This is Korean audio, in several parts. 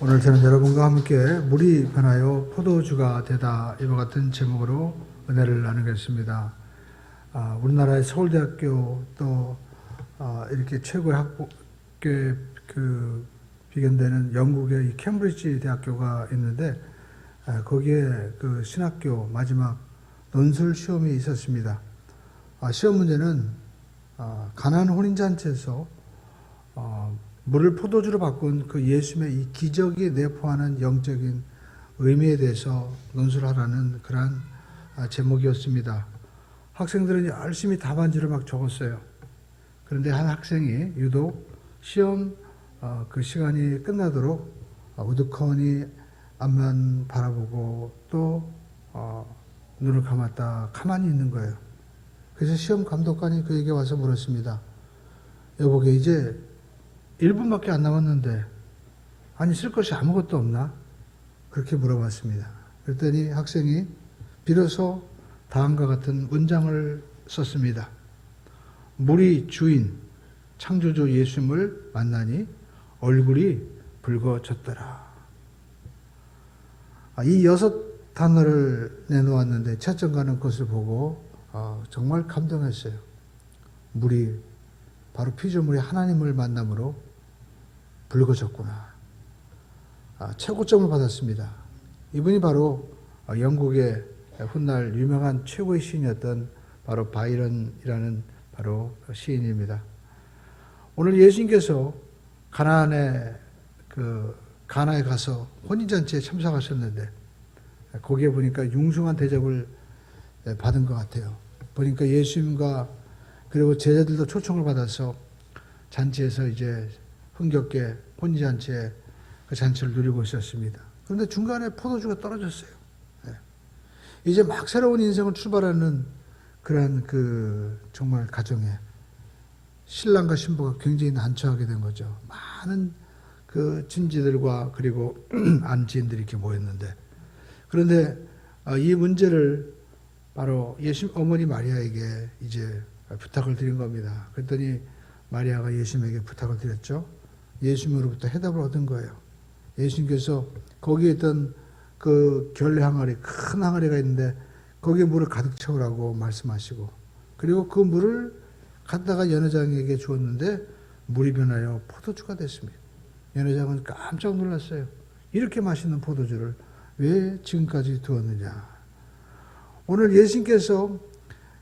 오늘 저는 여러분과 함께 물이 변하여 포도주가 되다 이와 같은 제목으로 은혜를 나누겠습니다. 우리나라의 서울대학교 또 이렇게 최고의 학교에 비견되는 영국의 이 캠브리지 대학교가 있는데 거기에 그 신학교 마지막 논술 시험이 있었습니다. 시험 문제는 가나안 혼인잔치에서 물을 포도주로 바꾼 그 예수님의 이 기적이 내포하는 영적인 의미에 대해서 논술하라는 그러한 제목이었습니다. 학생들은 열심히 답안지를 막 적었어요. 그런데 한 학생이 유독 시험 그 시간이 끝나도록 우두커니 앞만 바라보고 또 눈을 감았다 가만히 있는 거예요. 그래서 시험 감독관이 그에게 와서 물었습니다. 여보게 이제 1분밖에 안 남았는데 아니 쓸 것이 아무것도 없나? 그렇게 물어봤습니다. 그랬더니 학생이 비로소 다음과 같은 문장을 썼습니다. 물이 주인 창조주 예수님을 만나니 얼굴이 붉어졌더라. 이 6단어를 내놓았는데 채점가는 그것을 보고 정말 감동했어요. 물이 바로 피조물이 하나님을 만남으로 붉어졌구나. 최고점을 받았습니다. 이분이 바로 영국의 훗날 유명한 최고의 시인이었던 바로 바이런이라는 바로 시인입니다. 오늘 예수님께서 가나안에 가서 혼인잔치에 참석하셨는데 거기에 보니까 융숭한 대접을 받은 것 같아요. 보니까 예수님과 그리고 제자들도 초청을 받아서 잔치에서 이제 흥겹게 혼인잔치에 그 잔치를 누리고 있었습니다. 그런데 중간에 포도주가 떨어졌어요. 이제 막 새로운 인생을 출발하는 그런 정말 가정에 신랑과 신부가 굉장히 난처하게 된 거죠. 많은 그 친지들과 그리고 안지인들이 이렇게 모였는데 그런데 이 문제를 바로 예수님 어머니 마리아에게 이제 부탁을 드린 겁니다. 그랬더니 마리아가 예수님에게 부탁을 드렸죠. 예수님으로부터 해답을 얻은 거예요. 예수님께서 거기에 있던 그 결례 항아리, 큰 항아리가 있는데 거기에 물을 가득 채우라고 말씀하시고 그리고 그 물을 갖다가 연회장에게 주었는데 물이 변하여 포도주가 됐습니다. 연회장은 깜짝 놀랐어요. 이렇게 맛있는 포도주를 왜 지금까지 두었느냐. 오늘 예수님께서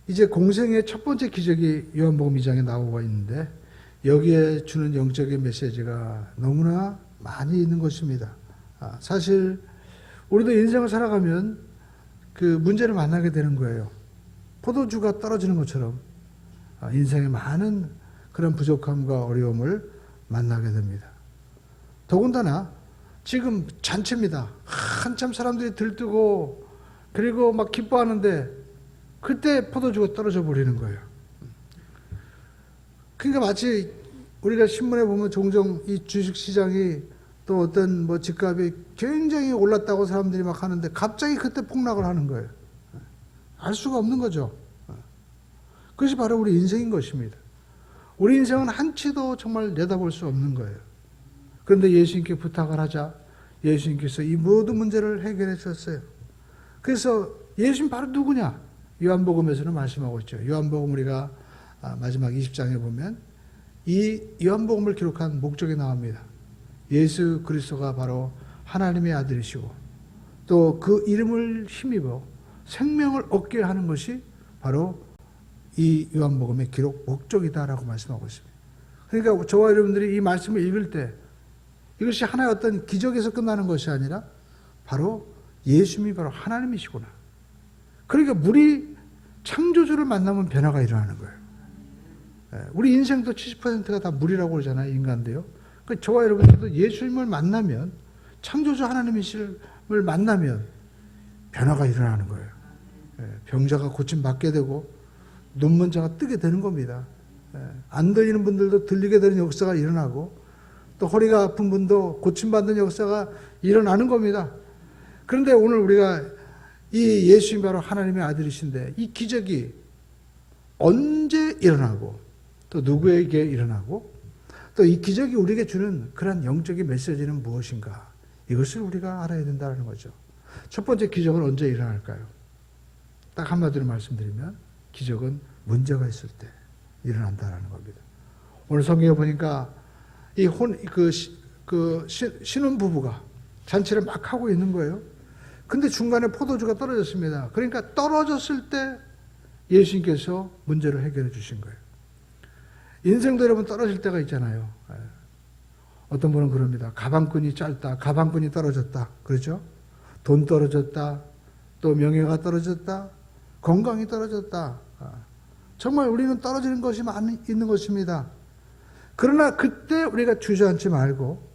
이제 공생의 첫 번째 기적이 요한복음 2장에 나오고 있는데 여기에 주는 영적인 메시지가 너무나 많이 있는 것입니다. 사실 우리도 인생을 살아가면 그 문제를 만나게 되는 거예요. 포도주가 떨어지는 것처럼 인생의 많은 그런 부족함과 어려움을 만나게 됩니다. 더군다나 지금 잔치입니다. 한참 사람들이 들뜨고 그리고 막 기뻐하는데 그때 포도주가 떨어져 버리는 거예요. 그러니까 마치 우리가 신문에 보면 종종 이 주식시장이 또 어떤 뭐 집값이 굉장히 올랐다고 사람들이 막 하는데 갑자기 그때 폭락을 하는 거예요. 알 수가 없는 거죠. 그것이 바로 우리 인생인 것입니다. 우리 인생은 한치도 정말 내다볼 수 없는 거예요. 그런데 예수님께 부탁을 하자 예수님께서 이 모든 문제를 해결해 주셨어요. 그래서 예수님 바로 누구냐? 요한복음에서는 말씀하고 있죠. 요한복음 우리가 마지막 20장에 보면 이 요한복음을 기록한 목적이 나옵니다. 예수 그리스도가 바로 하나님의 아들이시고 또 그 이름을 힘입어 생명을 얻게 하는 것이 바로 이 요한복음의 기록 목적이다라고 말씀하고 있습니다. 그러니까 저와 여러분들이 이 말씀을 읽을 때 이것이 하나의 어떤 기적에서 끝나는 것이 아니라 바로 예수님이 바로 하나님이시구나. 그러니까 물이 창조주를 만나면 변화가 일어나는 거예요. 우리 인생도 70%가 다 물이라고 그러잖아요. 인간도요. 그러니까 저와 여러분들도 예수님을 만나면 창조주 하나님이심을 만나면 변화가 일어나는 거예요. 병자가 고침받게 되고 눈먼 자가 뜨게 되는 겁니다. 안 들리는 분들도 들리게 되는 역사가 일어나고 또 허리가 아픈 분도 고침받는 역사가 일어나는 겁니다. 그런데 오늘 우리가 이 예수님이 바로 하나님의 아들이신데 이 기적이 언제 일어나고 또 누구에게 일어나고 또 이 기적이 우리에게 주는 그런 영적인 메시지는 무엇인가? 이것을 우리가 알아야 된다는 거죠. 첫 번째 기적은 언제 일어날까요? 딱 한마디로 말씀드리면 기적은 문제가 있을 때 일어난다는 겁니다. 오늘 성경에 보니까 신혼 부부가 잔치를 막 하고 있는 거예요. 근데 중간에 포도주가 떨어졌습니다. 그러니까 떨어졌을 때 예수님께서 문제를 해결해 주신 거예요. 인생도 여러분 떨어질 때가 있잖아요. 어떤 분은 그럽니다. 가방끈이 짧다. 가방끈이 떨어졌다. 그렇죠? 돈 떨어졌다. 또 명예가 떨어졌다. 건강이 떨어졌다. 정말 우리는 떨어지는 것이 많이 있는 것입니다. 그러나 그때 우리가 주저앉지 말고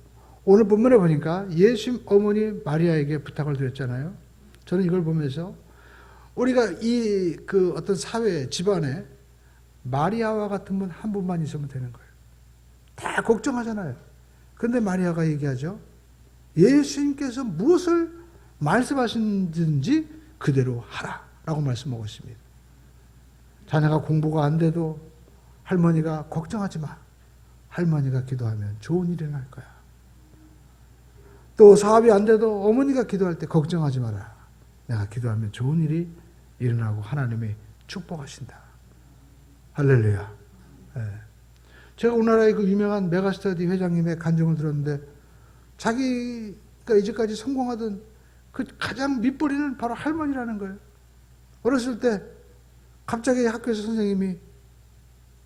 오늘 본문에 보니까 예수님 어머니 마리아에게 부탁을 드렸잖아요. 저는 이걸 보면서 우리가 어떤 사회, 집안에 마리아와 같은 분 한 분만 있으면 되는 거예요. 다 걱정하잖아요. 그런데 마리아가 얘기하죠. 예수님께서 무엇을 말씀하시는지 그대로 하라 라고 말씀하고 있습니다. 자녀가 공부가 안 돼도 할머니가 걱정하지 마. 할머니가 기도하면 좋은 일이 날 거야. 또 사업이 안 돼도 어머니가 기도할 때 걱정하지 마라. 내가 기도하면 좋은 일이 일어나고 하나님이 축복하신다. 할렐루야. 제가 우리나라의 그 유명한 메가스터디 회장님의 간증을 들었는데 자기가 이제까지 성공하던 그 가장 밑거리는 바로 할머니라는 거예요. 어렸을 때 갑자기 학교에서 선생님이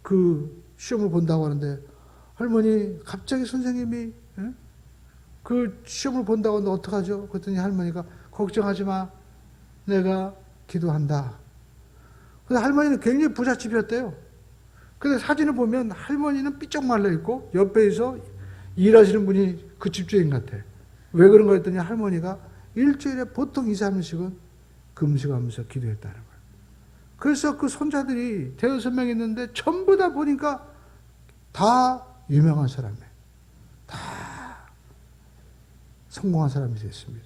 그 시험을 본다고 하는데 할머니 갑자기 선생님이 그 시험을 본다고 하는데 어떡하죠? 그랬더니 할머니가 걱정하지 마. 내가 기도한다. 근데 할머니는 굉장히 부잣집이었대요. 근데 사진을 보면 할머니는 삐쩍 말라있고 옆에서 일하시는 분이 그 집주인 같아. 왜 그런가 했더니 할머니가 일주일에 보통 2, 3일씩은 금식하면서 기도했다는 거예요. 그래서 그 손자들이 대여섯 명 있는데 전부 다 보니까 다 유명한 사람이에요. 다 성공한 사람이 됐습니다.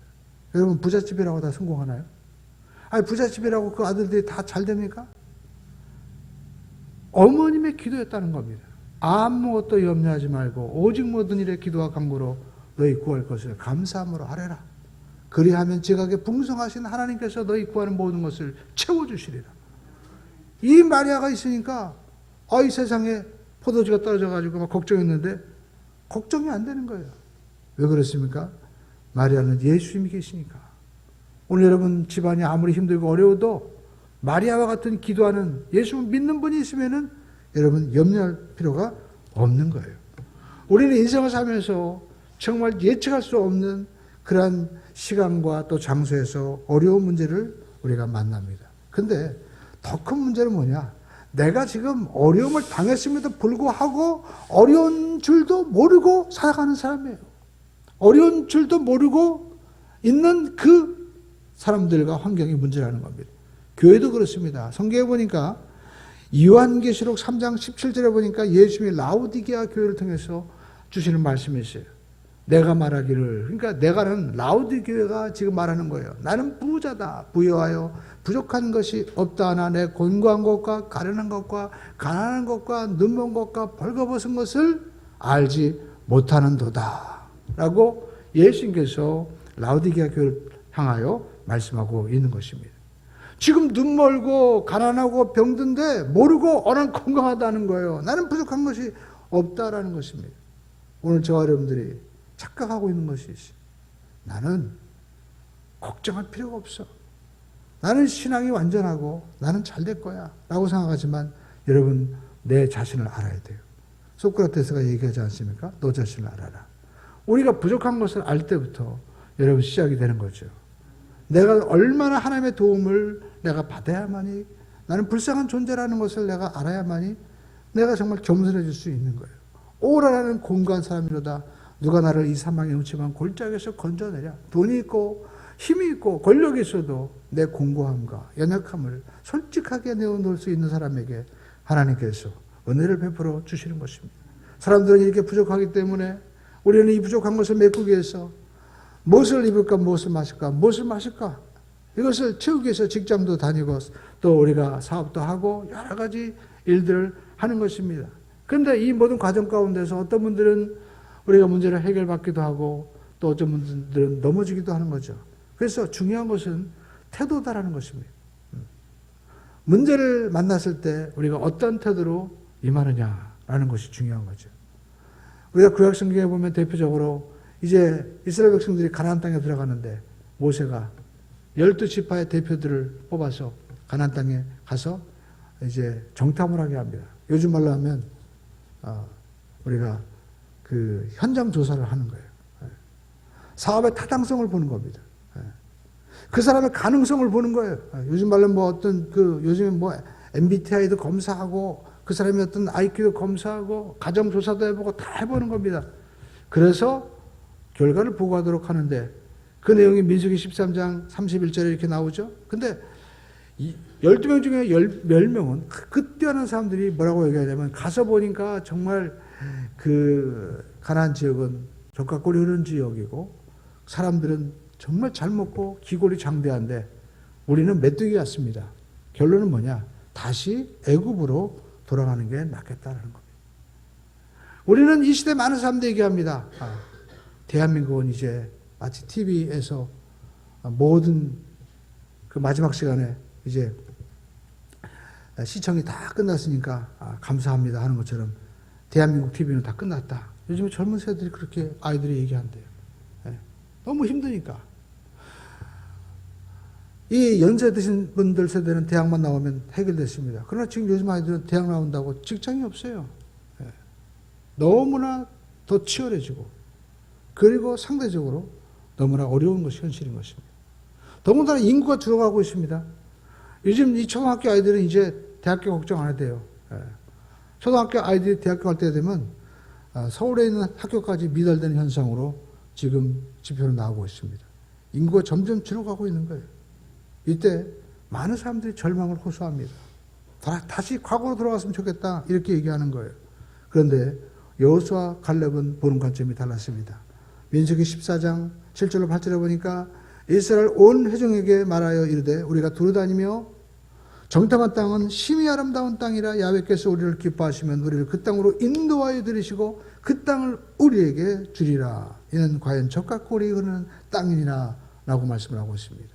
여러분 부잣집이라고 다 성공하나요? 아니 부잣집이라고 그 아들들이 다 잘 됩니까? 어머님의 기도였다는 겁니다. 아무것도 염려하지 말고 오직 모든 일에 기도와 간구로 너희 구할 것을 감사함으로 하래라. 그리하면 지각에 풍성하신 하나님께서 너희 구하는 모든 것을 채워주시리라. 이 마리아가 있으니까 이 세상에 포도주가 떨어져가지고 막 걱정했는데 걱정이 안 되는 거예요. 왜 그렇습니까? 마리아는 예수님이 계시니까. 오늘 여러분 집안이 아무리 힘들고 어려워도 마리아와 같은 기도하는 예수를 믿는 분이 있으면은 여러분 염려할 필요가 없는 거예요. 우리는 인생을 살면서 정말 예측할 수 없는 그러한 시간과 또 장소에서 어려운 문제를 우리가 만납니다. 근데 더 큰 문제는 뭐냐? 내가 지금 어려움을 당했음에도 불구하고 어려운 줄도 모르고 살아가는 사람이에요. 어려운 줄도 모르고 있는 그 사람들과 환경이 문제라는 겁니다. 교회도 그렇습니다. 성경에 보니까 요한계시록 3장 17절에 보니까 예수님이 라우디게아 교회를 통해서 주시는 말씀이 있어요. 내가 말하기를, 그러니까 내가는 라우디게아가 지금 말하는 거예요. 나는 부자다. 부여하여 부족한 것이 없다 하나 내 곤고한 것과 가련한 것과 가난한 것과 눈먼 것과 벌거벗은 것을 알지 못하는도다. 라고 예수님께서 라우디게아 교회를 향하여 말씀하고 있는 것입니다. 지금 눈 멀고 가난하고 병든데 모르고 나는 건강하다는 거예요. 나는 부족한 것이 없다라는 것입니다. 오늘 저와 여러분들이 착각하고 있는 것이 있어요. 나는 걱정할 필요가 없어. 나는 신앙이 완전하고 나는 잘 될 거야 라고 생각하지만 여러분 내 자신을 알아야 돼요. 소크라테스가 얘기하지 않습니까? 너 자신을 알아라. 우리가 부족한 것을 알 때부터 여러분 시작이 되는 거죠. 내가 얼마나 하나님의 도움을 내가 받아야만이 나는 불쌍한 존재라는 것을 내가 알아야만이 내가 정말 겸손해질 수 있는 거예요. 오라라는 공고한 사람이로다. 누가 나를 이 사망의 음침한 골짜기에서 건져내랴. 돈이 있고 힘이 있고 권력이 있어도 내 공고함과 연약함을 솔직하게 내어놓을 수 있는 사람에게 하나님께서 은혜를 베풀어 주시는 것입니다. 사람들은 이렇게 부족하기 때문에 우리는 이 부족한 것을 메꾸기 위해서 무엇을 입을까, 무엇을 마실까, 무엇을 마실까 이것을 채우기 위해서 직장도 다니고 또 우리가 사업도 하고 여러 가지 일들을 하는 것입니다. 그런데 이 모든 과정 가운데서 어떤 분들은 우리가 문제를 해결받기도 하고 또 어떤 분들은 넘어지기도 하는 거죠. 그래서 중요한 것은 태도다라는 것입니다. 문제를 만났을 때 우리가 어떤 태도로 임하느냐라는 것이 중요한 거죠. 우리가 구약 성경에 보면 대표적으로 이제 이스라엘 백성들이 가나안 땅에 들어가는데 모세가 12지파의 대표들을 뽑아서 가나안 땅에 가서 이제 정탐을 하게 합니다. 요즘 말로 하면 우리가 그 현장 조사를 하는 거예요. 사업의 타당성을 보는 겁니다. 그 사람의 가능성을 보는 거예요. 요즘 말로 뭐 어떤 요즘에 뭐 MBTI도 검사하고 그 사람의 어떤 IQ도 검사하고 가정 조사도 해보고 다 해보는 겁니다. 그래서 결과를 보고하도록 하는데 그 내용이 민수기 13장 31절에 이렇게 나오죠. 근데 12명 중에 10명은 그 뛰어난 사람들이 뭐라고 얘기하냐면 가서 보니까 정말 그 가나안 지역은 젖과 꿀이 흐르는 지역이고 사람들은 정말 잘 먹고 기골이 장대한데 우리는 메뚜기 같습니다. 결론은 뭐냐? 다시 애굽으로 돌아가는 게 낫겠다라는 겁니다. 우리는 이 시대 많은 사람들 얘기합니다. 대한민국은 이제 마치 TV에서 모든 그 마지막 시간에 이제 시청이 다 끝났으니까 감사합니다 하는 것처럼 대한민국 TV는 다 끝났다. 요즘에 젊은 세대들이 그렇게 아이들이 얘기한대요. 너무 힘드니까. 이 연세 드신 분들 세대는 대학만 나오면 해결됐습니다. 그러나 지금 요즘 아이들은 대학 나온다고 직장이 없어요. 너무나 더 치열해지고 그리고 상대적으로 너무나 어려운 것이 현실인 것입니다. 더군다나 인구가 줄어가고 있습니다. 요즘 이 초등학교 아이들은 이제 대학교 걱정 안 해도 돼요. 초등학교 아이들이 대학교 갈 때 되면 서울에 있는 학교까지 미달되는 현상으로 지금 지표는 나오고 있습니다. 인구가 점점 줄어가고 있는 거예요. 이때 많은 사람들이 절망을 호소합니다. 다시 과거로 돌아갔으면 좋겠다 이렇게 얘기하는 거예요. 그런데 여호수아 갈렙은 보는 관점이 달랐습니다. 민수기 14장 7절로 8절에 보니까 이스라엘 온 회중에게 말하여 이르되 우리가 두루다니며 정탐한 땅은 심히 아름다운 땅이라 야훼께서 우리를 기뻐하시면 우리를 그 땅으로 인도하여 들이시고 그 땅을 우리에게 주리라. 이는 과연 젖과 꿀이 흐르는 땅이니라 라고 말씀을 하고 있습니다.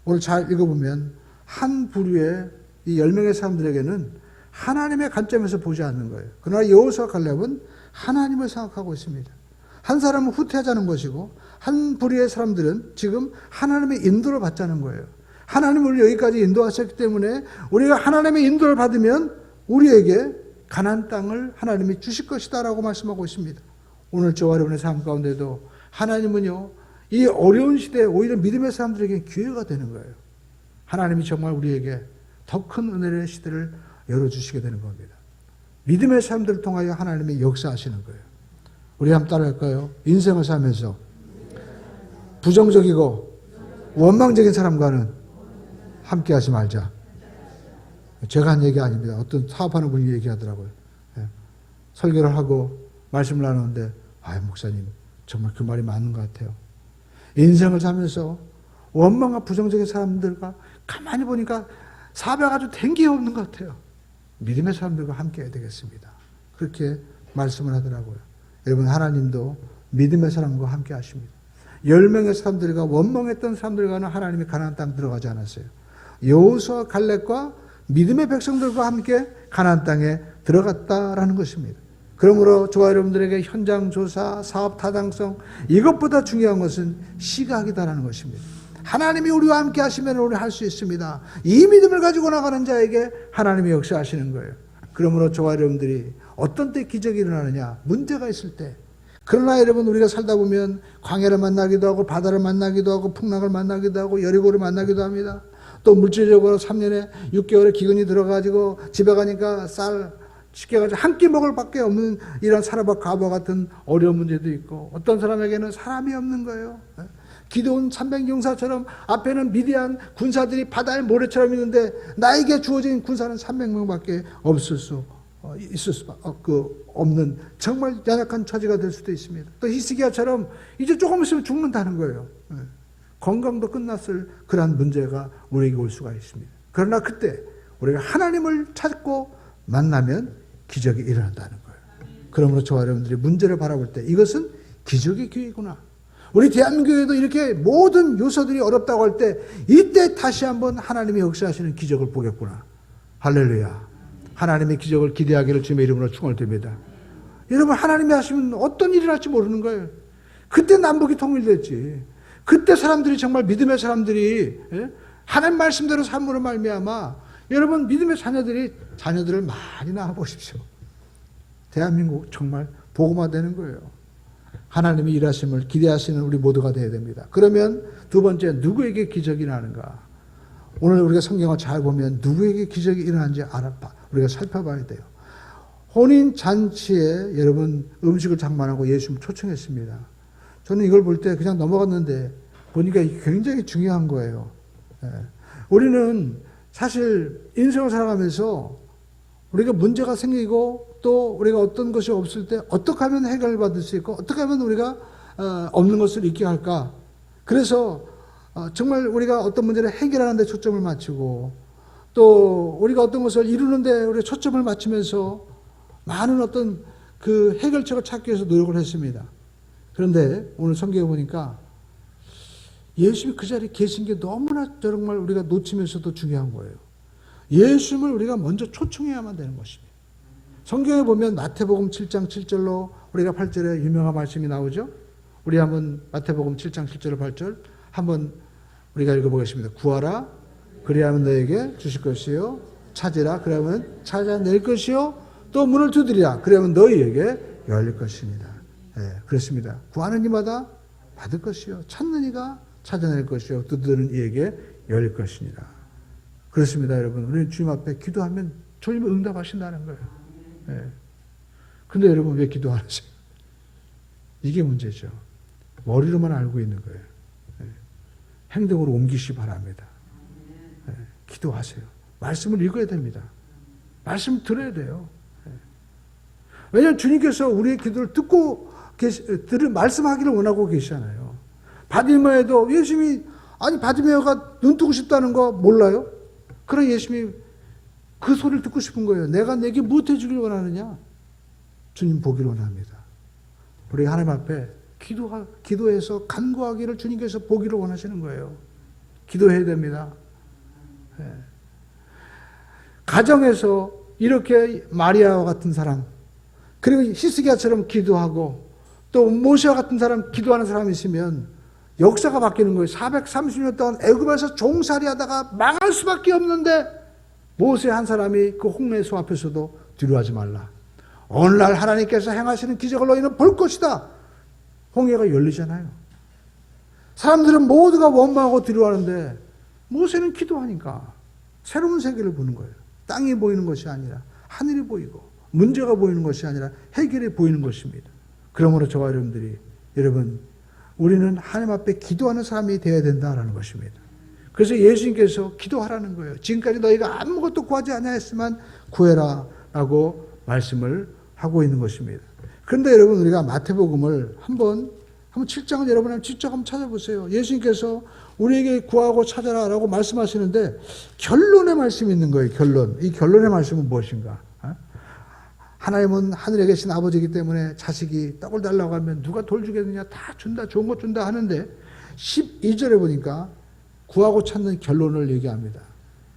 오늘 잘 읽어보면 한 부류의 이 10명의 사람들에게는 하나님의 관점에서 보지 않는 거예요. 그러나 여호수아 갈렙은 하나님을 생각하고 있습니다. 한 사람은 후퇴하자는 것이고 한 부류의 사람들은 지금 하나님의 인도를 받자는 거예요. 하나님은 우리 여기까지 인도하셨기 때문에 우리가 하나님의 인도를 받으면 우리에게 가나안 땅을 하나님이 주실 것이다 라고 말씀하고 있습니다. 오늘 저와 여러분의 삶 가운데도 하나님은요 이 어려운 시대에 오히려 믿음의 사람들에게 기회가 되는 거예요. 하나님이 정말 우리에게 더 큰 은혜의 시대를 열어주시게 되는 겁니다. 믿음의 사람들을 통하여 하나님이 역사하시는 거예요. 우리 한번 따라할까요? 인생을 살면서 부정적이고 원망적인 사람과는 함께 하지 말자. 제가 한 얘기 아닙니다. 어떤 사업하는 분이 얘기하더라고요. 설교를 하고 말씀을 나누는데 목사님 정말 그 말이 맞는 것 같아요. 인생을 살면서 원망과 부정적인 사람들과 가만히 보니까 사배가 아주 된 게 없는 것 같아요. 믿음의 사람들과 함께 해야 되겠습니다. 그렇게 말씀을 하더라고요. 여러분 하나님도 믿음의 사람과 함께 하십니다. 10명의 사람들과 원망했던 사람들과는 하나님이 가나안 땅 들어가지 않았어요. 여호수아 갈렙과 믿음의 백성들과 함께 가나안 땅에 들어갔다라는 것입니다. 그러므로 저와 여러분들에게 현장 조사, 사업 타당성 이것보다 중요한 것은 시각이다라는 것입니다. 하나님이 우리와 함께 하시면 우리 할 수 있습니다. 이 믿음을 가지고 나가는 자에게 하나님이 역사하시는 거예요. 그러므로 저와 여러분들이 어떤 때 기적이 일어나느냐? 문제가 있을 때. 그러나 여러분 우리가 살다 보면 광야를 만나기도 하고 바다를 만나기도 하고 풍랑을 만나기도 하고 여리고를 만나기도 합니다. 또 물질적으로 3년에 6개월에 기근이 들어가지고 집에 가니까 쌀 쉽게 가지고 한 끼 먹을 밖에 없는 이런 사람과 과부와 같은 어려운 문제도 있고 어떤 사람에게는 사람이 없는 거예요. 기드온 300용사처럼 앞에는 미디안 군사들이 바다의 모래처럼 있는데 나에게 주어진 군사는 300명밖에 있을 수 없는 정말 연약한 처지가 될 수도 있습니다. 또 히스기야처럼 이제 조금 있으면 죽는다는 거예요. 건강도 끝났을 그러한 문제가 우리에게 올 수가 있습니다. 그러나 그때 우리가 하나님을 찾고 만나면 기적이 일어난다는 거예요. 그러므로 저와 여러분들이 문제를 바라볼 때 이것은 기적의 기회구나. 우리 대한민국에도 이렇게 모든 요소들이 어렵다고 할 때 이때 다시 한번 하나님이 역사하시는 기적을 보겠구나. 할렐루야. 하나님의 기적을 기대하기를 주님의 이름으로 축원드립니다. 여러분, 하나님이 하시면 어떤 일이 날지 모르는 거예요. 그때 남북이 통일됐지. 그때 사람들이 정말 믿음의 사람들이 하나님 말씀대로 삶으로 말미암아 여러분 믿음의 자녀들을 많이 낳아 보십시오. 대한민국 정말 복음화 되는 거예요. 하나님이 일하심을 기대하시는 우리 모두가 되어야 됩니다. 그러면 두 번째, 누구에게 기적이 일어나는가? 오늘 우리가 성경을 잘 보면 누구에게 기적이 일어나는지 우리가 살펴봐야 돼요. 혼인잔치에 여러분 음식을 장만하고 예수님을 초청했습니다. 저는 이걸 볼 때 그냥 넘어갔는데 보니까 굉장히 중요한 거예요. 우리는 사실 인생을 살아가면서 우리가 문제가 생기고 또 우리가 어떤 것이 없을 때 어떻게 하면 해결을 받을 수 있고 어떻게 하면 우리가 없는 것을 잊게 할까. 그래서 정말 우리가 어떤 문제를 해결하는 데 초점을 맞추고 또 우리가 어떤 것을 이루는 데 우리가 초점을 맞추면서 많은 어떤 그 해결책을 찾기 위해서 노력을 했습니다. 그런데 오늘 성경에 보니까 예수님이 그 자리에 계신 게 너무나 정말 우리가 놓치면서도 중요한 거예요. 예수님을 우리가 먼저 초청해야만 되는 것입니다. 성경에 보면 마태복음 7장 7절로 우리가 8절에 유명한 말씀이 나오죠. 우리 한번 마태복음 7장 7절로 8절 한번 우리가 읽어보겠습니다. 구하라 그리하면 너에게 주실 것이요 찾으라 그러면 찾아낼 것이요 또 문을 두드리라 그러면 너희에게 열릴 것입니다. 그렇습니다. 구하는 이마다 받을 것이요 찾는 이가 찾아낼 것이요 두드리는 이에게 열릴 것입니다. 그렇습니다. 여러분, 우리는 주님 앞에 기도하면 주님은 응답하신다는 거예요. 근데 여러분 왜 기도 안 하세요? 이게 문제죠. 머리로만 알고 있는 거예요. 행동으로 옮기시 바랍니다. 기도하세요. 말씀을 읽어야 됩니다. 말씀 들어야 돼요. 왜냐하면 주님께서 우리의 기도를 듣고 말씀하기를 원하고 계시잖아요. 바디메어도 예수님이 바디메어가 눈 뜨고 싶다는 거 몰라요? 그래 예수님이 그 소리를 듣고 싶은 거예요. 내가 내게 무엇 해주길 원하느냐? 주님 보기를 원합니다. 우리 하나님 앞에 기도해서 간구하기를 주님께서 보기를 원하시는 거예요. 기도해야 됩니다. 가정에서 이렇게 마리아와 같은 사람, 그리고 히스기야처럼 기도하고 또 모세와 같은 사람 기도하는 사람이 있으면 역사가 바뀌는 거예요. 430년 동안 애굽에서 종살이하다가 망할 수밖에 없는데 모세 한 사람이 그 홍해소 앞에서도 두려워하지 말라. 어느 날 하나님께서 행하시는 기적을 너희는 볼 것이다. 홍해가 열리잖아요. 사람들은 모두가 원망하고 두려워하는데 모세는 기도하니까 새로운 세계를 보는 거예요. 땅이 보이는 것이 아니라 하늘이 보이고 문제가 보이는 것이 아니라 해결이 보이는 것입니다. 그러므로 저와 여러분 우리는 하나님 앞에 기도하는 사람이 되어야 된다라는 것입니다. 그래서 예수님께서 기도하라는 거예요. 지금까지 너희가 아무것도 구하지 않았지만 구해라 라고 말씀을 하고 있는 것입니다. 그런데 여러분 우리가 마태복음을 한번 7장을 여러분 직접 한번 찾아보세요. 예수님께서 우리에게 구하고 찾아라 라고 말씀하시는데 결론의 말씀이 있는 거예요. 이 결론의 말씀은 무엇인가? 하나님은 하늘에 계신 아버지이기 때문에 자식이 떡을 달라고 하면 누가 돌 주겠느냐? 다 준다, 좋은 것 준다 하는데 12절에 보니까 구하고 찾는 결론을 얘기합니다.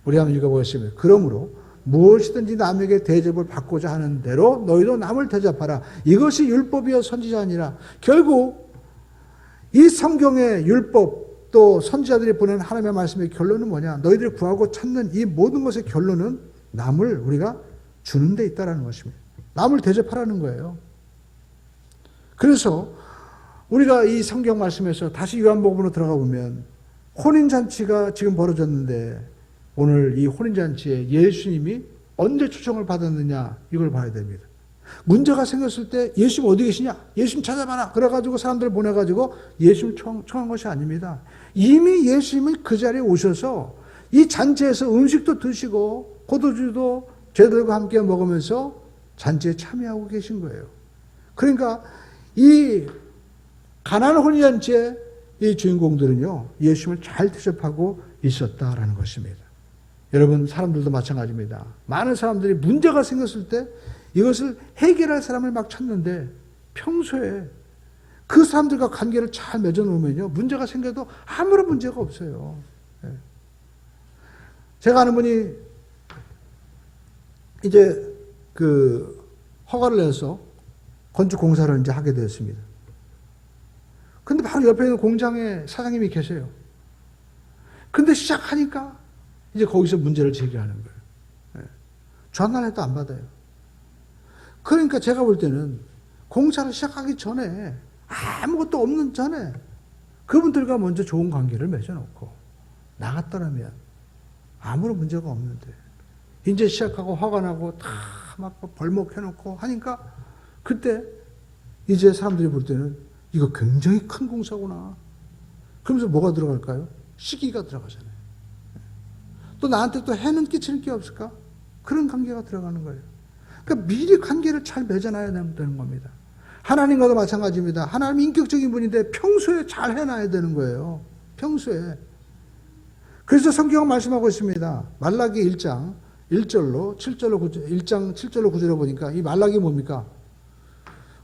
우리 한번 읽어보겠습니다. 그러므로 무엇이든지 남에게 대접을 받고자 하는 대로 너희도 남을 대접하라. 이것이 율법이요 선지자니라. 결국 이 성경의 율법 또 선지자들이 보낸 하나님의 말씀의 결론은 뭐냐? 너희들이 구하고 찾는 이 모든 것의 결론은 남을 우리가 주는 데 있다는 것입니다. 남을 대접하라는 거예요. 그래서 우리가 이 성경 말씀에서 다시 요한복음으로 들어가 보면 혼인잔치가 지금 벌어졌는데 오늘 이 혼인잔치에 예수님이 언제 초청을 받았느냐 이걸 봐야 됩니다. 문제가 생겼을 때 예수님 어디 계시냐? 예수님 찾아봐라. 그래가지고 사람들 보내가지고 예수님 청한 것이 아닙니다. 이미 예수님이 그 자리에 오셔서 이 잔치에서 음식도 드시고 포도주도 제들과 함께 먹으면서 잔치에 참여하고 계신 거예요. 그러니까 이 가나안 혼인잔치에 이 주인공들은요 예수님을 잘 대접하고 있었다라는 것입니다. 여러분 사람들도 마찬가지입니다. 많은 사람들이 문제가 생겼을 때 이것을 해결할 사람을 막 찾는데 평소에 그 사람들과 관계를 잘 맺어놓으면요, 문제가 생겨도 아무런 문제가 없어요. 예. 제가 아는 분이 이제 그 허가를 내서 건축 공사를 이제 하게 되었습니다. 근데 바로 옆에 있는 공장에 사장님이 계세요. 근데 시작하니까 이제 거기서 문제를 제기하는 거예요. 예. 전화해도 안 받아요. 그러니까 제가 볼 때는 공사를 시작하기 전에 아무것도 없는 전에 그분들과 먼저 좋은 관계를 맺어놓고 나갔더라면 아무런 문제가 없는데 이제 시작하고 화가 나고 다 막 벌목해놓고 하니까 그때 이제 사람들이 볼 때는 이거 굉장히 큰 공사구나. 그러면서 뭐가 들어갈까요? 시기가 들어가잖아요. 또 나한테 또 해는 끼칠 게 없을까? 그런 관계가 들어가는 거예요. 그러니까 미리 관계를 잘 맺어놔야 되는 겁니다. 하나님과도 마찬가지입니다. 하나님 인격적인 분인데 평소에 잘 해놔야 되는 거예요. 평소에. 그래서 성경은 말씀하고 있습니다. 말라기 1장 1절로 7절로 1장 7절로 9절로 보니까 이 말라기 뭡니까?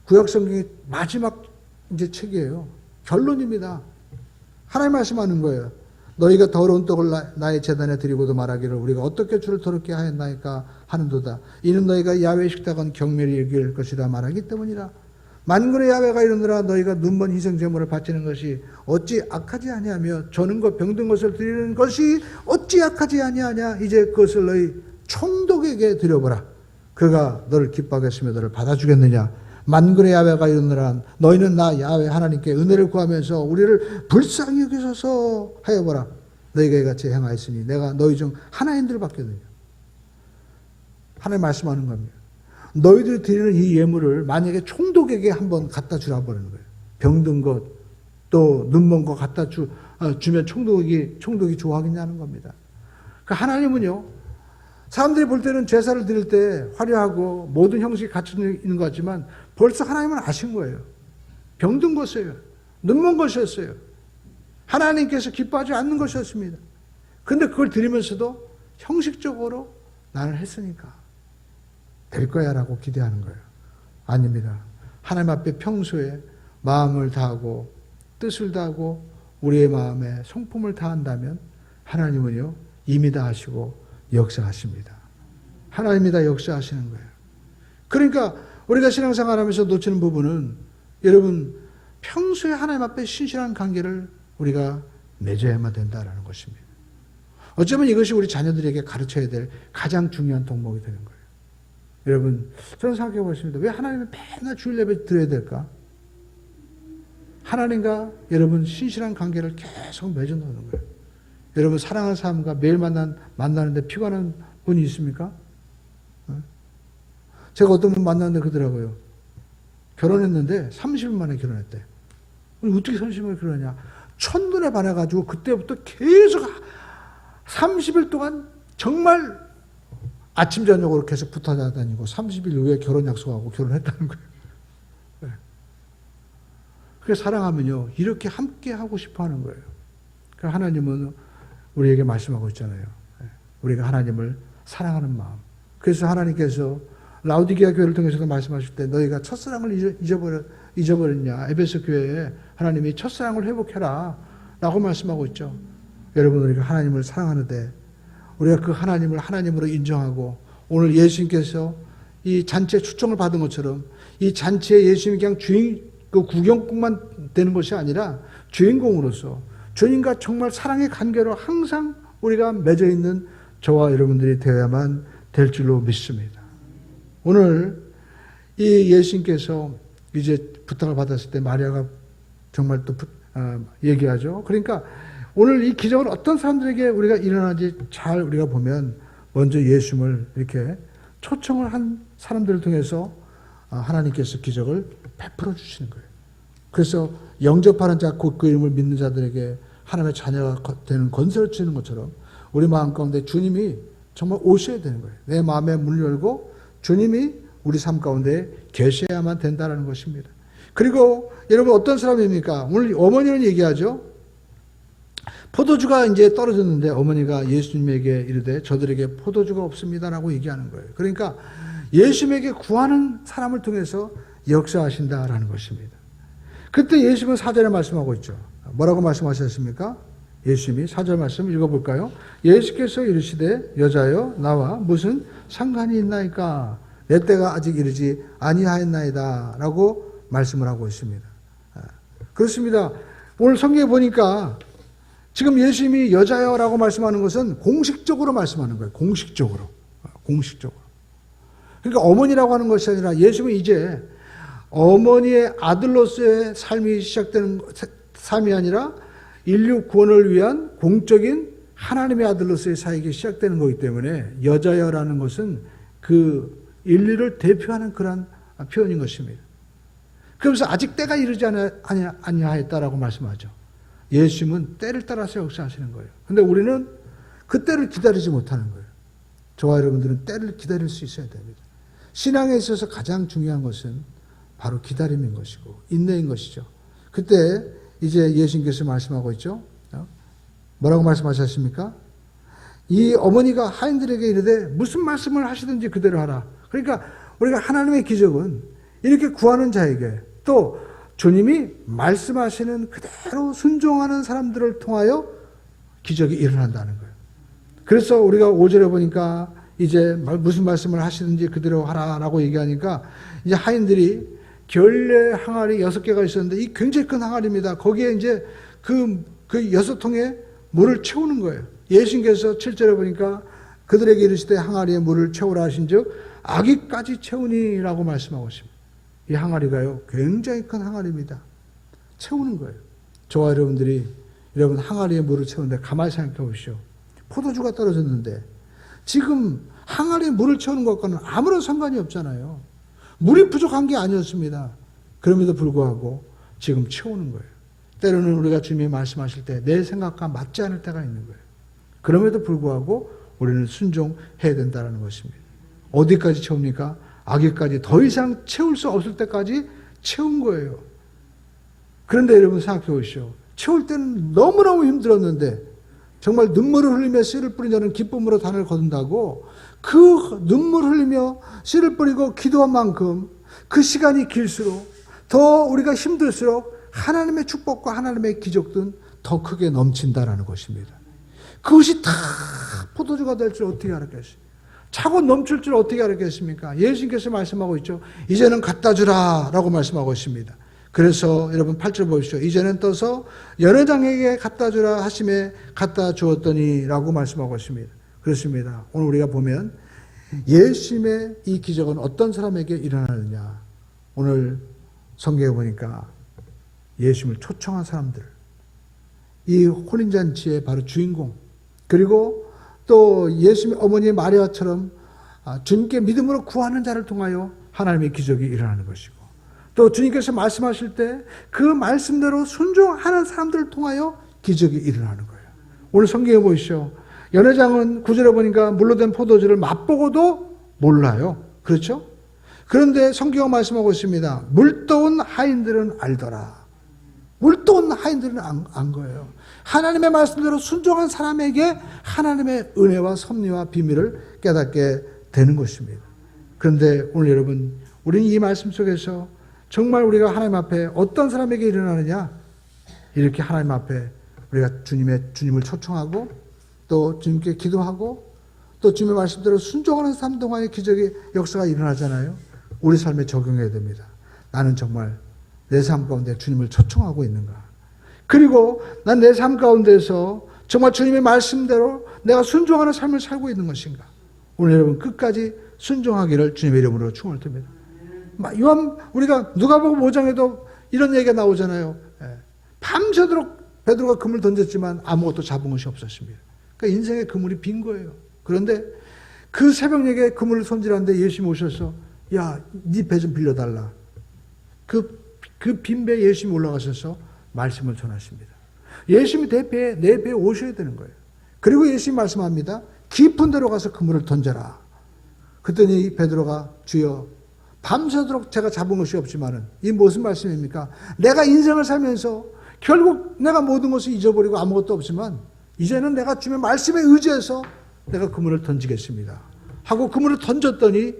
구약 성경의 마지막 이제 책이에요. 결론입니다. 하나님 말씀하는 거예요. 너희가 더러운 떡을 나의 제단에 드리고도 말하기를 우리가 어떻게 주를 더럽게 하였나이까 하는도다. 이는 너희가 야훼의 식탁은 경멸히 여길 것이라 말하기 때문이라. 만군의 야훼가 이르노라. 너희가 눈먼 희생 제물을 바치는 것이 어찌 악하지 아니하며 저는 것 병든 것을 드리는 것이 어찌 악하지 아니하냐. 이제 그것을 너희 총독에게 드려보라. 그가 너를 기뻐하겠으며 너를 받아주겠느냐. 만군의 야훼가 이르노라. 너희는 나 야훼 하나님께 은혜를 구하면서 우리를 불쌍히 여기소서 하여보라. 너희가 이같이 행하였으니 내가 너희 중 하나인들을 받겠느냐. 하나님 말씀하는 겁니다. 너희들이 드리는 이 예물을 만약에 총독에게 한번 갖다 주라 버리는 거예요. 병든 것, 또 눈먼 것 갖다 주면 총독이 좋아하겠냐는 겁니다. 그러니까 하나님은요, 사람들이 볼 때는 제사를 드릴 때 화려하고 모든 형식이 갖춰져 있는 것 같지만 벌써 하나님은 아신 거예요. 병든 것이에요. 눈먼 것이었어요. 하나님께서 기뻐하지 않는 것이었습니다. 그런데 그걸 드리면서도 형식적으로 나는 했으니까 될 거야 라고 기대하는 거예요. 아닙니다. 하나님 앞에 평소에 마음을 다하고 뜻을 다하고 우리의 마음에 성품을 다한다면 하나님은요, 이미 다 하시고 역사하십니다. 하나님이 다 역사하시는 거예요. 그러니까 우리가 신앙생활하면서 놓치는 부분은 여러분 평소에 하나님 앞에 신실한 관계를 우리가 맺어야만 된다는 것입니다. 어쩌면 이것이 우리 자녀들에게 가르쳐야 될 가장 중요한 덕목이 되는 거예요. 여러분 저는 생각해 보십니다. 왜 하나님은 맨날 주일 예배 드려야 될까? 하나님과 여러분 신실한 관계를 계속 맺어놓는 거예요. 여러분 사랑하는 사람과 매일 만나는데 피곤한 분이 있습니까? 제가 어떤 분 만났는데 그러더라고요. 결혼했는데 30일 만에 결혼했대. 어떻게 30일 만에 결혼했냐? 첫눈에 반해가지고 그때부터 계속 30일 동안 정말 아침 저녁으로 계속 붙어 다니고 30일 후에 결혼 약속하고 결혼했다는 거예요. 네. 그래서 사랑하면요, 이렇게 함께 하고 싶어 하는 거예요. 그러니까 하나님은 우리에게 말씀하고 있잖아요. 우리가 하나님을 사랑하는 마음. 그래서 하나님께서 라우디게아 교회를 통해서도 말씀하실 때 너희가 첫사랑을 잊어버렸냐. 에베소 교회에 하나님이 첫사랑을 회복해라 라고 말씀하고 있죠. 여러분 우리가 하나님을 사랑하는데 우리가 그 하나님을 하나님으로 인정하고 오늘 예수님께서 이 잔치에 초청을 받은 것처럼 이 잔치에 예수님이 그냥 그 구경꾼만 되는 것이 아니라 주인공으로서 주님과 정말 사랑의 관계로 항상 우리가 맺어 있는 저와 여러분들이 되어야만 될 줄로 믿습니다. 오늘 이 예수님께서 이제 부탁을 받았을 때 마리아가 정말 또 얘기하죠. 그러니까 오늘 이 기적은 어떤 사람들에게 우리가 일어나는지 잘 우리가 보면 먼저 예수님을 이렇게 초청을 한 사람들을 통해서 하나님께서 기적을 베풀어 주시는 거예요. 그래서 영접하는 자, 곧 그 이름을 믿는 자들에게 하나님의 자녀가 되는 건설을 주는 것처럼 우리 마음 가운데 주님이 정말 오셔야 되는 거예요. 내 마음에 문을 열고 주님이 우리 삶 가운데 계셔야만 된다는 것입니다. 그리고 여러분 어떤 사람입니까? 오늘 어머니는 얘기하죠. 포도주가 이제 떨어졌는데 어머니가 예수님에게 이르되 저들에게 포도주가 없습니다라고 얘기하는 거예요. 그러니까 예수님에게 구하는 사람을 통해서 역사하신다라는 것입니다. 그때 예수님은 4절에 말씀하고 있죠. 뭐라고 말씀하셨습니까? 예수님이 4절 말씀 읽어볼까요? 예수께서 이르시되 여자여 나와 무슨 상관이 있나이까? 내 때가 아직 이르지 아니하였나이다 라고 말씀을 하고 있습니다. 그렇습니다. 오늘 성경에 보니까 지금 예수님이 여자여라고 말씀하는 것은 공식적으로 말씀하는 거예요. 공식적으로. 그러니까 어머니라고 하는 것이 아니라 예수님은 이제 어머니의 아들로서의 삶이 시작되는 삶이 아니라 인류 구원을 위한 공적인 하나님의 아들로서의 사역이 시작되는 거기 때문에 여자여라는 것은 그 인류를 대표하는 그런 표현인 것입니다. 그러면서 아직 때가 이르지 아니하였다라고 말씀하죠. 예수님은 때를 따라서 역사하시는 거예요. 그런데 우리는 그 때를 기다리지 못하는 거예요. 저와 여러분들은 때를 기다릴 수 있어야 됩니다. 신앙에 있어서 가장 중요한 것은 바로 기다림인 것이고 인내인 것이죠. 그때 이제 예수님께서 말씀하고 있죠. 뭐라고 말씀하셨습니까? 이 어머니가 하인들에게 이르되 무슨 말씀을 하시든지 그대로 하라. 그러니까 우리가 하나님의 기적은 이렇게 구하는 자에게 또 주님이 말씀하시는 그대로 순종하는 사람들을 통하여 기적이 일어난다는 거예요. 그래서 우리가 5절에 보니까 이제 무슨 말씀을 하시든지 그대로 하라라고 얘기하니까 이제 하인들이 결례 항아리 6개가 있었는데 이 굉장히 큰 항아리입니다. 거기에 이제 그 6통에 물을 채우는 거예요. 예수님께서 7절에 보니까 그들에게 이르시되 항아리에 물을 채우라 하신즉 아기까지 채우니라고 말씀하고 있습니다. 이 항아리가요 굉장히 큰 항아리입니다. 채우는 거예요. 저와 여러분들이 여러분 항아리에 물을 채우는데 가만히 생각해 보십시오. 포도주가 떨어졌는데 지금 항아리에 물을 채우는 것과는 아무런 상관이 없잖아요. 물이 부족한 게 아니었습니다. 그럼에도 불구하고 지금 채우는 거예요. 때로는 우리가 주님이 말씀하실 때 내 생각과 맞지 않을 때가 있는 거예요. 그럼에도 불구하고 우리는 순종해야 된다는 것입니다. 어디까지 채웁니까? 아기까지 더 이상 채울 수 없을 때까지 채운 거예요. 그런데 여러분 생각해 보십시오. 채울 때는 너무너무 힘들었는데 정말 눈물을 흘리며 씨를 뿌린 자는 기쁨으로 단을 거둔다고 그 눈물 흘리며 씨를 뿌리고 기도한 만큼 그 시간이 길수록 더 우리가 힘들수록 하나님의 축복과 하나님의 기적들은 더 크게 넘친다라는 것입니다. 그것이 다 포도주가 될 줄 어떻게 알았겠어요? 차고 넘칠 줄 어떻게 알았겠습니까? 예수님께서 말씀하고 있죠. 이제는 갖다 주라 라고 말씀하고 있습니다. 그래서 여러분 8절 보십시오. 이제는 떠서 연회장에게 갖다 주라 하심에 갖다 주었더니 라고 말씀하고 있습니다. 그렇습니다. 오늘 우리가 보면 예수님의 이 기적은 어떤 사람에게 일어나느냐. 오늘 성경에 보니까 예수님을 초청한 사람들, 이 혼인잔치의 바로 주인공, 그리고 또 예수님의 어머니 마리아처럼 주님께 믿음으로 구하는 자를 통하여 하나님의 기적이 일어나는 것이고, 또 주님께서 말씀하실 때 그 말씀대로 순종하는 사람들을 통하여 기적이 일어나는 거예요. 오늘 성경에 보시죠. 연회장은 9절에 보니까 물로 된 포도주를 맛보고도 몰라요. 그렇죠? 그런데 성경은 말씀하고 있습니다. 물떠온 하인들은 알더라. 물떠온 하인들은 안 거예요. 하나님의 말씀대로 순종한 사람에게 하나님의 은혜와 섭리와 비밀을 깨닫게 되는 것입니다. 그런데 오늘 여러분, 우리는 이 말씀 속에서 정말 우리가 하나님 앞에 어떤 사람에게 일어나느냐? 이렇게 하나님 앞에 우리가 주님을 초청하고 또 주님께 기도하고 또 주님의 말씀대로 순종하는 삶 동안의 기적의 역사가 일어나잖아요. 우리 삶에 적용해야 됩니다. 나는 정말 내 삶 가운데 주님을 초청하고 있는가? 그리고 난 내 삶 가운데서 정말 주님의 말씀대로 내가 순종하는 삶을 살고 있는 것인가? 오늘 여러분 끝까지 순종하기를 주님의 이름으로 축원을 드립니다. 우리가 누가복음 5장에도 이런 얘기가 나오잖아요. 밤새도록 베드로가 그물 던졌지만 아무것도 잡은 것이 없었습니다. 그러니까 인생의 그물이 빈 거예요. 그런데 그 새벽녘에 그물을 손질하는데 예수님이 오셔서 야, 네 배 좀 빌려달라. 그 빈 배에 예수님이 올라가셔서 말씀을 전하십니다. 예수님이 내 배에 오셔야 되는 거예요. 그리고 예수님이 말씀합니다. 깊은 데로 가서 그물을 던져라. 그랬더니 베드로가 주여 밤새도록 제가 잡은 것이 없지만은 이 무슨 말씀입니까? 내가 인생을 살면서 결국 내가 모든 것을 잊어버리고 아무것도 없지만 이제는 내가 주님의 말씀에 의지해서 내가 그물을 던지겠습니다. 하고 그물을 던졌더니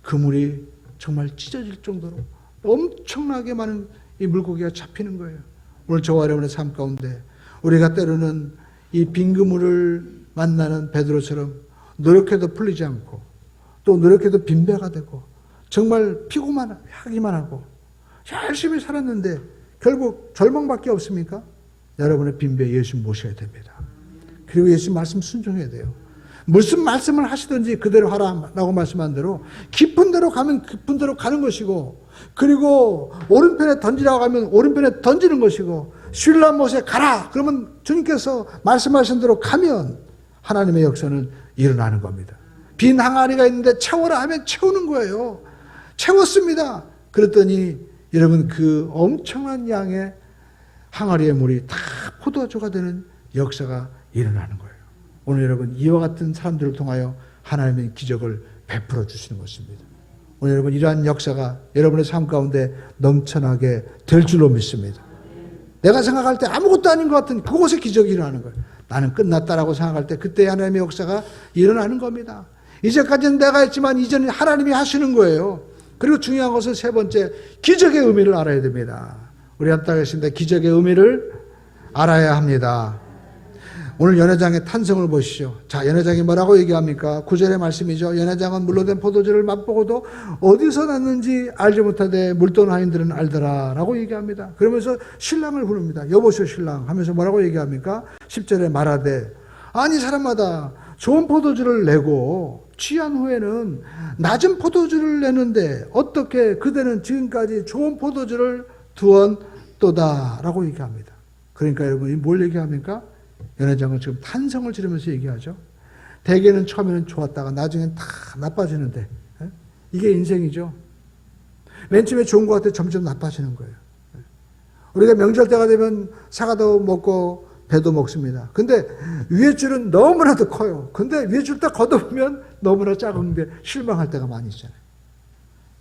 그물이 정말 찢어질 정도로 엄청나게 많은 이 물고기가 잡히는 거예요. 오늘 저와 여러분의 삶 가운데 우리가 때로는 이 빈 그물을 만나는 베드로처럼 노력해도 풀리지 않고 또 노력해도 빈배가 되고 정말 피고만 하기만 하고 열심히 살았는데 결국 절망밖에 없습니까? 여러분의 빈배 예수 모셔야 됩니다. 그리고 예수 말씀 순종해야 돼요. 무슨 말씀을 하시든지 그대로 하라고 말씀한 대로 깊은 데로 가면 깊은 데로 가는 것이고, 그리고 오른편에 던지라고 하면 오른편에 던지는 것이고, 쉴라 못에 가라 그러면 주님께서 말씀하신 대로 가면 하나님의 역사는 일어나는 겁니다. 빈 항아리가 있는데 채워라 하면 채우는 거예요. 채웠습니다. 그랬더니 여러분 그 엄청난 양의 항아리의 물이 다 포도주가 되는 역사가 일어나는 거예요. 오늘 여러분 이와 같은 사람들을 통하여 하나님의 기적을 베풀어 주시는 것입니다. 오늘 여러분 이러한 역사가 여러분의 삶 가운데 넘쳐나게 될 줄로 믿습니다. 내가 생각할 때 아무것도 아닌 것 같은 그곳에 기적이 일어나는 거예요. 나는 끝났다라고 생각할 때 그때 하나님의 역사가 일어나는 겁니다. 이제까지는 내가 했지만 이제는 하나님이 하시는 거예요. 그리고 중요한 것은 세 번째, 기적의 의미를 알아야 됩니다. 우리 한 딸 계신데 기적의 의미를 알아야 합니다. 오늘 연회장의 탄성을 보시죠. 자, 연회장이 뭐라고 얘기합니까? 9절의 말씀이죠. 연회장은 물로 된 포도주를 맛보고도 어디서 났는지 알지 못하되 물돈 하인들은 알더라 라고 얘기합니다. 그러면서 신랑을 부릅니다. 여보시오 신랑 하면서 뭐라고 얘기합니까? 10절에 말하되, 아니 사람마다 좋은 포도주를 내고 취한 후에는 낮은 포도주를 내는데 어떻게 그대는 지금까지 좋은 포도주를 두었도다 라고 얘기합니다. 그러니까 여러분이 뭘 얘기합니까? 연회장은 지금 탄성을 지르면서 얘기하죠. 대개는 처음에는 좋았다가 나중엔 다 나빠지는데, 이게 인생이죠. 맨 처음에 좋은 것 같아 점점 나빠지는 거예요. 우리가 명절 때가 되면 사과도 먹고 배도 먹습니다. 근데 위에 줄은 너무나도 커요. 근데 위에 줄 딱 걷어보면 너무나 작은데 실망할 때가 많이 있잖아요.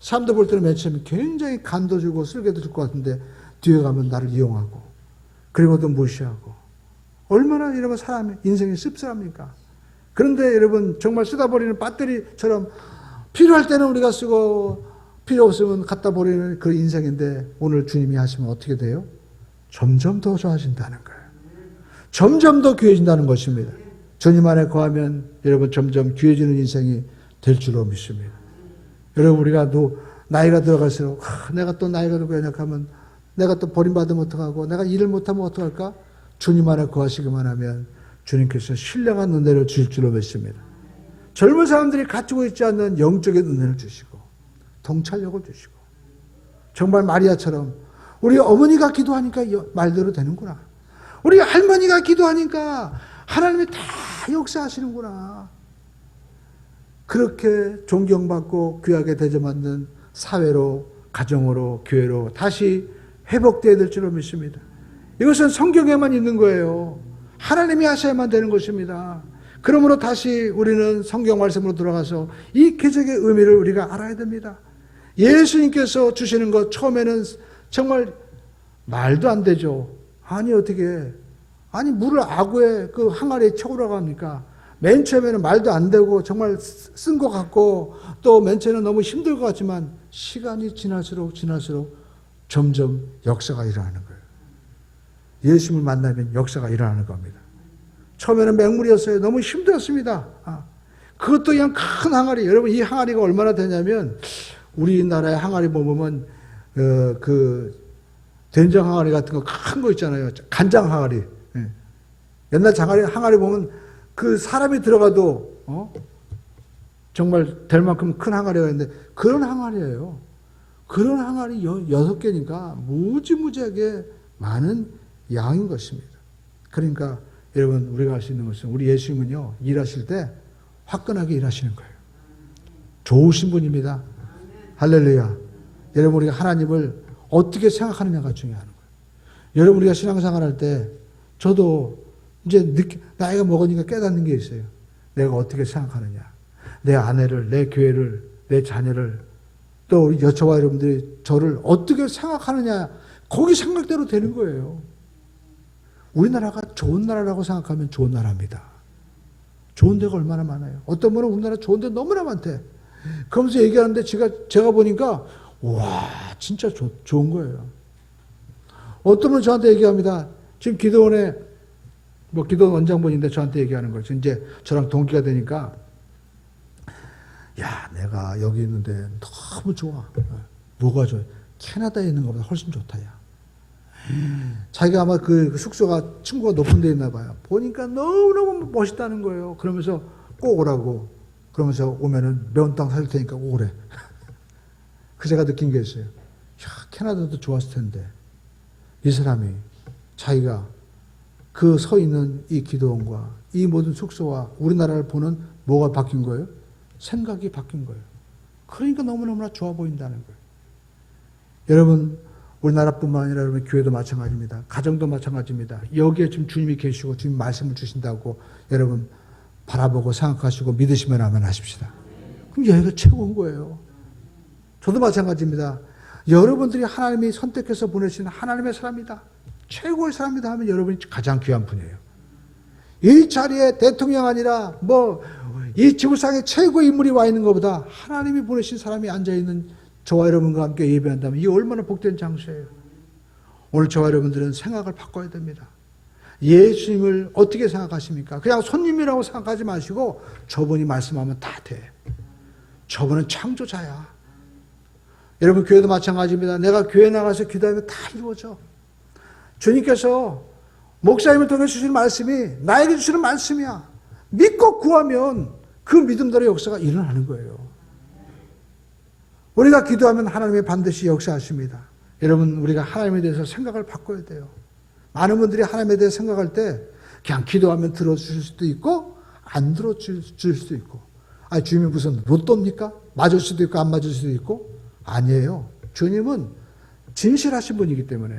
사람들 볼 때는 맨 처음에 굉장히 간도 주고 쓸개도 줄 것 같은데 뒤에 가면 나를 이용하고 그리고 또 무시하고, 얼마나 이러면 사람의 인생이 씁쓸합니까? 그런데 여러분 정말 쓰다 버리는 배터리처럼 필요할 때는 우리가 쓰고 필요 없으면 갖다 버리는 그 인생인데, 오늘 주님이 하시면 어떻게 돼요? 점점 더 좋아진다는 거예요. 점점 더 귀해진다는 것입니다. 주님 안에 거하면 여러분 점점 귀해지는 인생이 될 줄로 믿습니다. 여러분 우리가 또 나이가 들어갈수록 내가 또 나이가 들고 연약하면 내가 또 버림받으면 어떡하고 내가 일을 못하면 어떡할까? 주님 안에 거하시기만 하면 주님께서 신령한 은혜를 주실 줄로 믿습니다. 젊은 사람들이 가지고 있지 않는 영적인 은혜를 주시고 통찰력을 주시고, 정말 마리아처럼 우리 어머니가 기도하니까 말대로 되는구나, 우리 할머니가 기도하니까 하나님이 다 역사하시는구나, 그렇게 존경받고 귀하게 대접받는 사회로, 가정으로, 교회로 다시 회복되어야 될 줄로 믿습니다. 이것은 성경에만 있는 거예요. 하나님이 하셔야만 되는 것입니다. 그러므로 다시 우리는 성경 말씀으로 돌아가서 이 기적의 의미를 우리가 알아야 됩니다. 예수님께서 주시는 것 처음에는 정말 말도 안 되죠. 아니 어떻게, 아니 물을 아구에 그 항아리에 채우라고 합니까? 맨 처음에는 말도 안 되고 정말 쓴 것 같고 또 맨 처음에는 너무 힘들 것 같지만 시간이 지날수록 점점 역사가 일어나는 거예요. 예수님을 만나면 역사가 일어나는 겁니다. 처음에는 맹물이었어요. 너무 힘들었습니다. 그것도 그냥 큰 항아리. 여러분 이 항아리가 얼마나 되냐면 우리나라의 항아리 보면 그 된장 항아리 같은 거 큰 거 있잖아요. 간장 항아리. 옛날 항아리 보면 그 사람이 들어가도 정말 될 만큼 큰 항아리가 있는데 그런 항아리예요. 그런 항아리 6개니까 무지무지하게 많은 양인 것입니다. 그러니까 여러분 우리가 할 수 있는 것은, 우리 예수님은요 일하실 때 화끈하게 일하시는 거예요. 좋으신 분입니다. 할렐루야. 여러분 우리가 하나님을 어떻게 생각하느냐가 중요한 거예요. 여러분 우리가 신앙생활 할 때 저도 이제 나이가 먹으니까 깨닫는 게 있어요. 내가 어떻게 생각하느냐, 내 아내를, 내 교회를, 내 자녀를, 또 우리 저와 여러분들이 저를 어떻게 생각하느냐, 거기 생각대로 되는 거예요. 우리나라가 좋은 나라라고 생각하면 좋은 나라입니다. 좋은 데가 얼마나 많아요. 어떤 분은 우리나라 좋은 데 너무나 많대. 그러면서 얘기하는데 제가 보니까 와 진짜 좋은 거예요. 어떤 분은 저한테 얘기합니다. 지금 기도원에, 기도원 원장분인데 저한테 얘기하는 거죠. 이제 저랑 동기가 되니까, 야, 내가 여기 있는데 너무 좋아. 뭐가 좋아? 캐나다에 있는 것보다 훨씬 좋다, 야. 자기가 아마 그 숙소가 층고가 높은 데 있나 봐요. 보니까 너무너무 멋있다는 거예요. 그러면서 꼭 오라고. 그러면서 오면은 매운 땅 살 테니까 오래. 그 제가 느낀 게 있어요. 야, 캐나다도 좋았을 텐데. 이 사람이 자기가 그 서 있는 이 기도원과 이 모든 숙소와 우리나라를 보는 뭐가 바뀐 거예요? 생각이 바뀐 거예요. 그러니까 너무너무나 좋아 보인다는 거예요. 여러분, 우리나라뿐만 아니라 여러분 교회도 마찬가지입니다. 가정도 마찬가지입니다. 여기에 지금 주님이 계시고 주님 말씀을 주신다고 여러분 바라보고 생각하시고 믿으시면 아멘 하십시다. 그럼 여기가 최고인 거예요. 저도 마찬가지입니다. 여러분들이 하나님이 선택해서 보내신 하나님의 사람이다. 최고의 사람이다 하면 여러분이 가장 귀한 분이에요. 이 자리에 대통령 아니라 이 지구상에 최고의 인물이 와 있는 것보다 하나님이 보내신 사람이 앉아있는 저와 여러분과 함께 예배한다면 이 얼마나 복된 장소예요. 오늘 저와 여러분들은 생각을 바꿔야 됩니다. 예수님을 어떻게 생각하십니까? 그냥 손님이라고 생각하지 마시고 저분이 말씀하면 다 돼. 저분은 창조자야. 여러분 교회도 마찬가지입니다. 내가 교회 나가서 기도하면 다 이루어져. 주님께서 목사님을 통해 주시는 말씀이 나에게 주시는 말씀이야. 믿고 구하면 그 믿음대로 역사가 일어나는 거예요. 우리가 기도하면 하나님이 반드시 역사하십니다. 여러분 우리가 하나님에 대해서 생각을 바꿔야 돼요. 많은 분들이 하나님에 대해 생각할 때 그냥 기도하면 들어주실 수도 있고 안 들어줄 수도 있고 주님이 무슨 로또입니까? 맞을 수도 있고 안 맞을 수도 있고 아니에요. 주님은 진실하신 분이기 때문에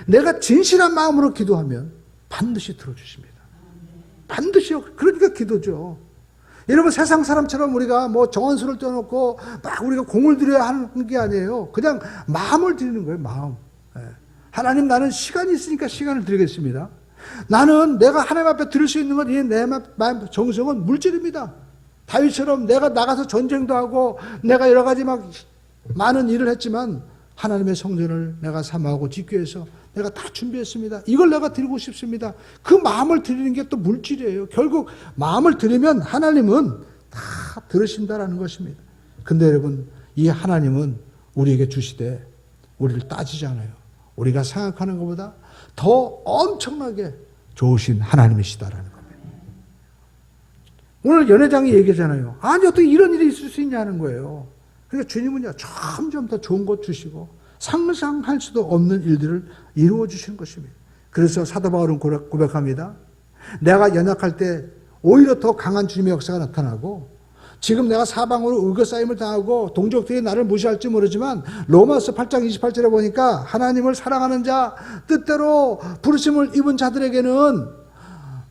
내가 진실한 마음으로 기도하면 반드시 들어주십니다. 반드시. 그러니까 기도죠. 여러분 세상 사람처럼 우리가 정원수를 떼어놓고 막 우리가 공을 들여야 하는 게 아니에요. 그냥 마음을 드리는 거예요. 마음. 하나님 나는 시간이 있으니까 시간을 드리겠습니다. 나는 내가 하나님 앞에 드릴 수 있는 건 이 내 마음 정성은 물질입니다. 다윗처럼 내가 나가서 전쟁도 하고 내가 여러 가지 많은 일을 했지만 하나님의 성전을 내가 삼하고 짓기 위해서 내가 다 준비했습니다. 이걸 내가 드리고 싶습니다. 그 마음을 드리는 게 또 물질이에요. 결국 마음을 드리면 하나님은 다 들으신다라는 것입니다. 근데 여러분 이 하나님은 우리에게 주시되 우리를 따지지 않아요. 우리가 생각하는 것보다 더 엄청나게 좋으신 하나님이시다라는 겁니다. 오늘 연회장이 얘기하잖아요. 아니 어떻게 이런 일이 있을 수 있냐는 거예요. 그러니까 주님은요 점점 더 좋은 것 주시고 상상할 수도 없는 일들을 이루어 주시는 것입니다. 그래서 사도 바울은 고백합니다. 내가 연약할 때 오히려 더 강한 주님의 역사가 나타나고 지금 내가 사방으로 의거싸임을 당하고 동족들이 나를 무시할지 모르지만 로마서 8장 28절에 보니까 하나님을 사랑하는 자 뜻대로 부르심을 입은 자들에게는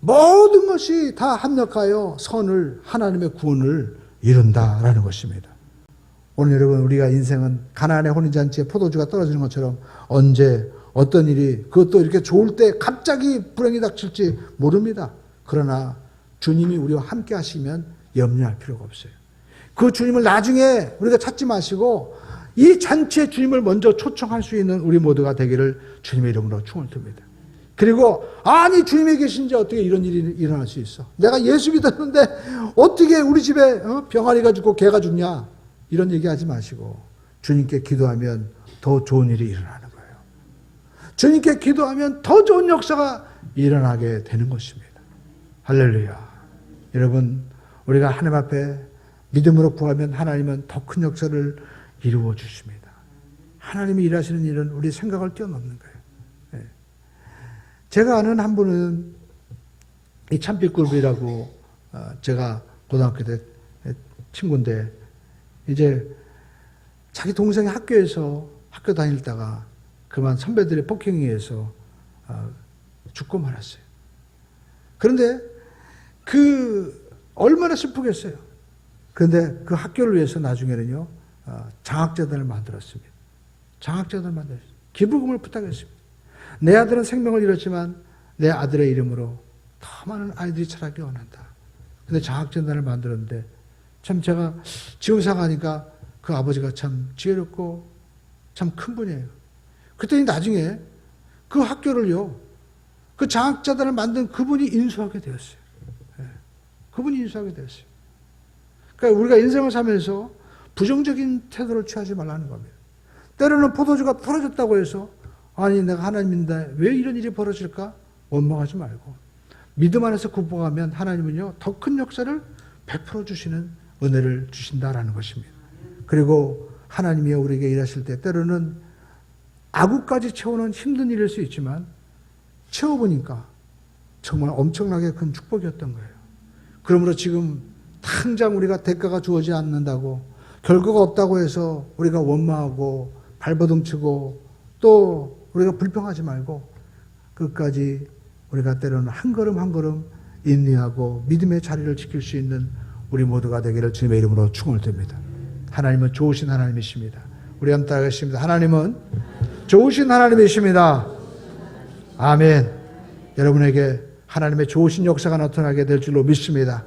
모든 것이 다 합력하여 선을 하나님의 구원을 이룬다라는 것입니다. 오늘 여러분 우리가 인생은 가나안의 혼인잔치에 포도주가 떨어지는 것처럼 언제 어떤 일이 그것도 이렇게 좋을 때 갑자기 불행이 닥칠지 모릅니다. 그러나 주님이 우리와 함께 하시면 염려할 필요가 없어요. 그 주님을 나중에 우리가 찾지 마시고 이 잔치에 주님을 먼저 초청할 수 있는 우리 모두가 되기를 주님의 이름으로 축원을 드립니다. 그리고 아니 주님이 계신지 어떻게 이런 일이 일어날 수 있어? 내가 예수 믿었는데 어떻게 우리 집에 병아리가 죽고 개가 죽냐? 이런 얘기하지 마시고 주님께 기도하면 더 좋은 일이 일어나는 거예요. 주님께 기도하면 더 좋은 역사가 일어나게 되는 것입니다. 할렐루야. 여러분 우리가 하나님 앞에 믿음으로 구하면 하나님은 더 큰 역사를 이루어 주십니다. 하나님이 일하시는 일은 우리 생각을 뛰어넘는 거예요. 네. 제가 아는 한 분은 이 참빛굴비라고 제가 고등학교 때 친구인데 이제 자기 동생이 학교에서 학교 다니다가 그만 선배들의 폭행에 의해서 죽고 말았어요. 그런데 얼마나 슬프겠어요. 그런데 그 학교를 위해서 나중에는요 장학재단을 만들었습니다. 장학재단을 만들었어요. 기부금을 부탁했습니다. 내 아들은 생명을 잃었지만 내 아들의 이름으로 더 많은 아이들이 자라기 원한다. 근데 장학재단을 만들었는데 참 제가 지금 생각하니까 그 아버지가 참 지혜롭고 참 큰 분이에요. 그랬더니 나중에 그 학교를요, 그 장학자단을 만든 그분이 인수하게 되었어요. 그분이 인수하게 되었어요. 그러니까 우리가 인생을 살면서 부정적인 태도를 취하지 말라는 겁니다. 때로는 포도주가 떨어졌다고 해서 아니 내가 하나님인데 왜 이런 일이 벌어질까? 원망하지 말고 믿음 안에서 굽어가면 하나님은요 더 큰 역사를 베풀어 주시는 은혜를 주신다라는 것입니다. 그리고 하나님이 우리에게 일하실 때 때로는 아구까지 채우는 힘든 일일 수 있지만 채워보니까 정말 엄청나게 큰 축복이었던 거예요. 그러므로 지금 당장 우리가 대가가 주어지지 않는다고 결과가 없다고 해서 우리가 원망하고 발버둥치고 또 우리가 불평하지 말고 끝까지 우리가 때로는 한 걸음 한 걸음 인내하고 믿음의 자리를 지킬 수 있는 우리 모두가 되기를 주님의 이름으로 축원을 드립니다. 하나님은 좋으신 하나님이십니다. 우리 함께 하겠습니다. 하나님은 좋으신 하나님이십니다. 아멘. 여러분에게 하나님의 좋으신 역사가 나타나게 될 줄로 믿습니다.